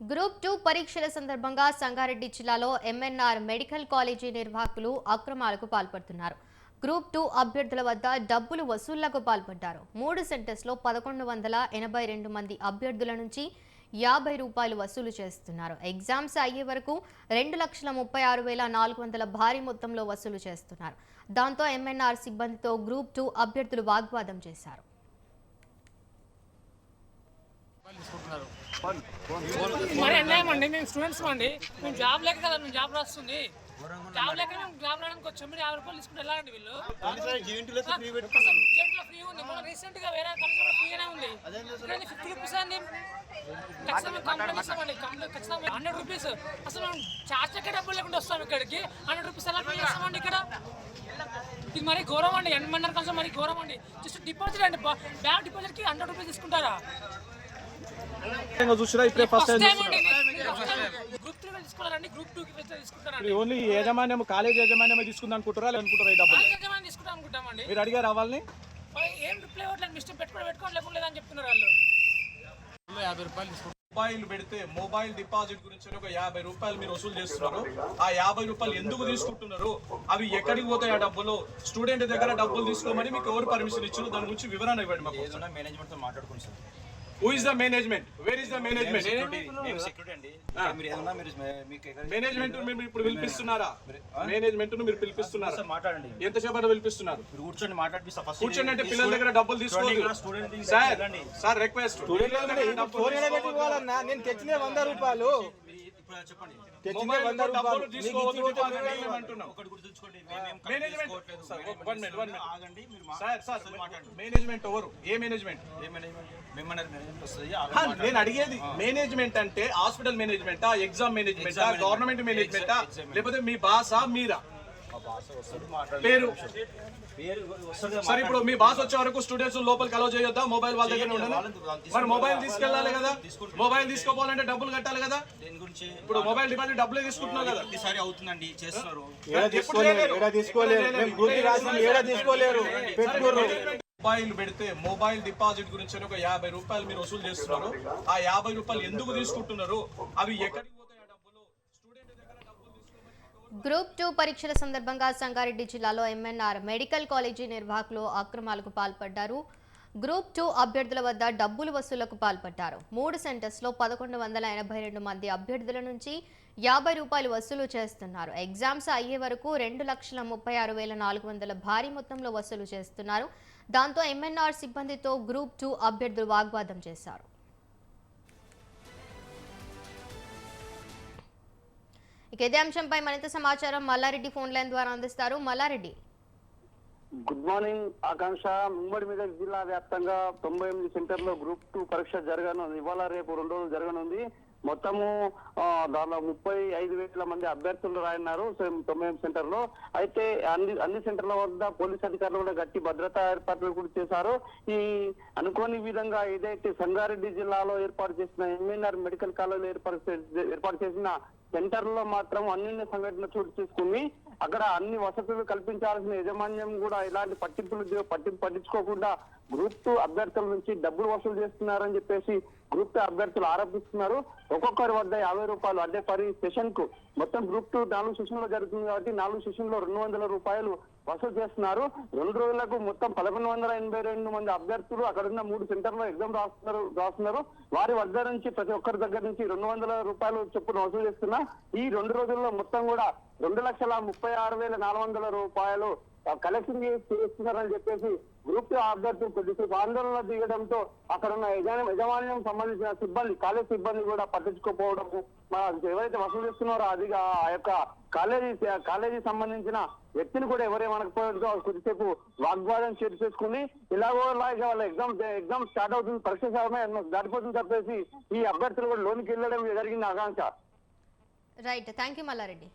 Group 2 పరీక్షల సందర్భంగా సంగారెడ్డి జిల్లాలో ఎంఎన్ఆర్ మెడికల్ కాలేజీ నిర్వాహకులు అక్రమాలకు పాల్పడుతున్నారు. గ్రూప్ 2 అభ్యర్థుల వద్ద డబ్బులు వసూళ్లకు పాల్పడ్డారు. 3 సెంటర్స్లో 1182 మంది అభ్యర్థుల నుంచి ₹50 వసూలు చేస్తున్నారు. ఎగ్జామ్స్ అయ్యే వరకు 2,36,400 భారీ మొత్తంలో వసూలు చేస్తున్నారు. దాంతో ఎంఎన్ఆర్ సిబ్బందితో గ్రూప్ 2 అభ్యర్థులు వాగ్వాదం చేశారు. మరి అన్యాయం అండి. మేము స్టూడెంట్స్ అండి. మేము జాబ్ లేక కదా మేము జాబ్ రాస్తుంది. జాబ్ లేక మేము జాబ్ రావడానికి వచ్చాం. మీరు ₹50 తీసుకుంటే ఎలా అండి వీళ్ళు? జెంట్లో ఫ్రీ ఉంది. మొన్న రీసెంట్ గా వేరే కాలేజ్ లో ఫ్రీగానే ఉంది. ₹50 అండి. ఖచ్చితంగా కంప్లైంట్ ఇస్తామండి. ఖచ్చితంగా ₹100. అసలు మేము చార్జ్ ఎక్కడ డబ్బులు లేకుండా వస్తాం ఇక్కడికి. ₹100 ఎలా పే చేస్తామండి ఇక్కడ? ఇది మరి ఘోరం అండి. ఎంఎన్ఆర్ కాలేజ్ మరి ఘోరం అండి. జస్ట్ డిపాజిట్ అండి. బ్యాంక్ డిపాజిట్ కి ₹100 తీసుకుంటారా? ఓన్లీ యాజమాన్యం కాలేజ్ యాజమాన్యం తీసుకుందాం అనుకుంటారా అనుకుంటారా? డబ్బులు మీరు అడిగారు రావాలని ఏం రిప్లై అవ్వట్లేదు. మిస్టేక్ పెట్టుకోండి లేదని చెప్తున్నారు వాళ్ళు. మొబైల్ పెడితే మొబైల్ డిపాజిట్ గురించి ఒక ₹50 మీరు వసూలు చేస్తున్నారు. ఆ ₹50 ఎందుకు తీసుకుంటున్నారు? అవి ఎక్కడికి పోతాయి? ఆ డబ్బులు స్టూడెంట్ దగ్గర డబ్బులు తీసుకోమని మీకు ఎవరు పర్మిషన్ ఇచ్చారు? దాని గురించి వివరణ ఇవ్వండి మాకు. మేనేజ్మెంట్ తో మాట్లాడుకోండి sir. Who is the management? Where is the management? Security అండి. మీరు ఏదన్నా మీరు మేనేజ్మెంట్ మీరు ఇప్పుడు పిలిపిస్తున్నారా? మేనేజ్మెంట్ మీరు పిలిపిస్తున్నారా? మాట్లాడండి. ఎంతసేపు పిలిపిస్తున్నారు? మీరు కూర్చొని మాట్లాడిపిస్తా. ఫస్ట్ కూర్చొని అంటే పిల్లల దగ్గర డబ్బులు తీసుకోవద్దు సార్. రిక్వెస్ట్ నేను తెచ్చిన ₹100 చెప్పండి. డబ్బులు తీసుకోవద్దు అంటున్నాం. ఒకటి గుర్తుంచుకోండి. మేనేజ్మెంట్ ఎవరు? ఏ మేనేజ్మెంట్? నేను అడిగేది మేనేజ్మెంట్ అంటే హాస్పిటల్ మేనేజ్మెంటా, ఎగ్జామ్ మేనేజ్మెంటా, గవర్నమెంట్ మేనేజ్మెంటా, లేకపోతే మీ బాసా మీరా? పేరు సరే. ఇప్పుడు మీ బాస్ వచ్చే వరకు స్టూడెంట్స్ లోపలికి అలౌ చేయొద్దా? మొబైల్ వాళ్ళ దగ్గర ఉండదు. మరి మొబైల్ తీసుకెళ్ళాలి కదా. మొబైల్ తీసుకోవాలంటే డబ్బులు కట్టాలి కదా. ఇప్పుడు మొబైల్ డిపాజిట్ డబ్బులే తీసుకుంటున్నారు కదా. ఈసారి అవుతుందండి, చేస్తున్నారు. మొబైల్ పెడితే మొబైల్ డిపాజిట్ గురించి ఒక ₹50 మీరు వసూలు చేస్తున్నారు. ఆ ₹50 ఎందుకు తీసుకుంటున్నారు? అవి ఎక్కడికి పోతాయి? ఆ డబ్బులు స్టూడెంట్ దగ్గర డబ్బులు తీసుకోమని. గ్రూప్ 2 పరీక్షల సందర్భంగా సంగారెడ్డి జిల్లాలో ఎంఎన్ఆర్ మెడికల్ కాలేజీ నిర్వాహకులు అక్రమాలకు పాల్పడ్డారు. గ్రూప్ 2 అభ్యర్థుల వద్ద డబ్బులు వసూళ్లకు పాల్పడ్డారు. 3 సెంటర్స్లో 1182 మంది అభ్యర్థుల నుంచి ₹50 వసూలు చేస్తున్నారు. ఎగ్జామ్స్ అయ్యే వరకు 2,36,400 భారీ మొత్తంలో వసూలు చేస్తున్నారు. దాంతో ఎంఎన్ఆర్ సిబ్బందితో గ్రూప్ 2 అభ్యర్థులు వాగ్వాదం చేశారు. ఇక ఇదే అంశంపై మరింత సమాచారం మల్లారెడ్డి ఫోన్ లైన్ ద్వారా అందిస్తారు. మల్లారెడ్డి, గుడ్ మార్నింగ్ ఆకాంక్ష. ఉమ్మడి మెదక్ జిల్లా వ్యాప్తంగా 98 సెంటర్లో గ్రూప్ 2 పరీక్ష జరగనుంది. ఇవాళ రేపు 2 రోజులు జరగనుంది. మొత్తము దానిలో 35,000 మంది అభ్యర్థులు రాయన్నారు 98 సెంటర్లో. అయితే అన్ని సెంటర్ల వద్ద పోలీస్ అధికారులు కూడా గట్టి భద్రతా ఏర్పాట్లు కూడా చేశారు. ఈ అనుకోని విధంగా ఏదైతే సంగారెడ్డి జిల్లాలో ఏర్పాటు చేసిన ఎంఎన్ఆర్ మెడికల్ కాలేజీలో ఏర్పాటు చేసిన సెంటర్ లో మాత్రం అన్నిన్న సంఘటన చోటు చేసుకుని అక్కడ అన్ని వసతులు కల్పించాల్సిన యాజమాన్యం కూడా ఇలాంటి పట్టించుకోకుండా గ్రూప్ 2 అభ్యర్థుల నుంచి డబ్బులు వసూలు చేస్తున్నారని చెప్పేసి గ్రూప్ 2 అభ్యర్థులు ఆరోపిస్తున్నారు. ఒక్కొక్కరి వద్ద ₹50 అంటే పర్ సెషన్ కు మొత్తం గ్రూప్ 2 4 సెషన్ లో జరుగుతుంది కాబట్టి 4 సెషన్ లో ₹200 వసూలు చేస్తున్నారు. 2 రోజులకు మొత్తం 1182 మంది అభ్యర్థులు అక్కడ ఉన్న 3 సెంటర్లో ఎగ్జామ్ రాస్తున్నారు. వారి వద్ద నుంచి ప్రతి ఒక్కరి దగ్గర నుంచి ₹200 చొప్పున వసూలు చేస్తున్నా. ఈ 2 రోజుల్లో మొత్తం కూడా ₹2,36,400 కలెక్షన్ చేస్తున్నారని చెప్పేసి గ్రూప్ 2 అభ్యర్థులు కొద్దిసేపు ఆందోళన దిగడంతో అక్కడ ఉన్న యజమాన్యం సంబంధించిన సిబ్బంది, కాలేజ్ సిబ్బంది కూడా పట్టించుకోకపోవడం, ఎవరైతే వసూలు చేస్తున్నారో అది ఆ యొక్క కాలేజీ సంబంధించిన వ్యక్తిని కూడా ఎవరేమనకపోవడంతో కొద్దిసేపు వాగ్వాదం చేసుకుని ఇలాగో వాళ్ళ ఎగ్జామ్ స్టార్ట్ అవుతుంది, పరీక్ష సమయం దాటిపోతుంది చెప్పేసి ఈ అభ్యర్థులు కూడా లోనికి వెళ్ళడం జరిగింది. Akanksha. Right, thank you Mallareddy.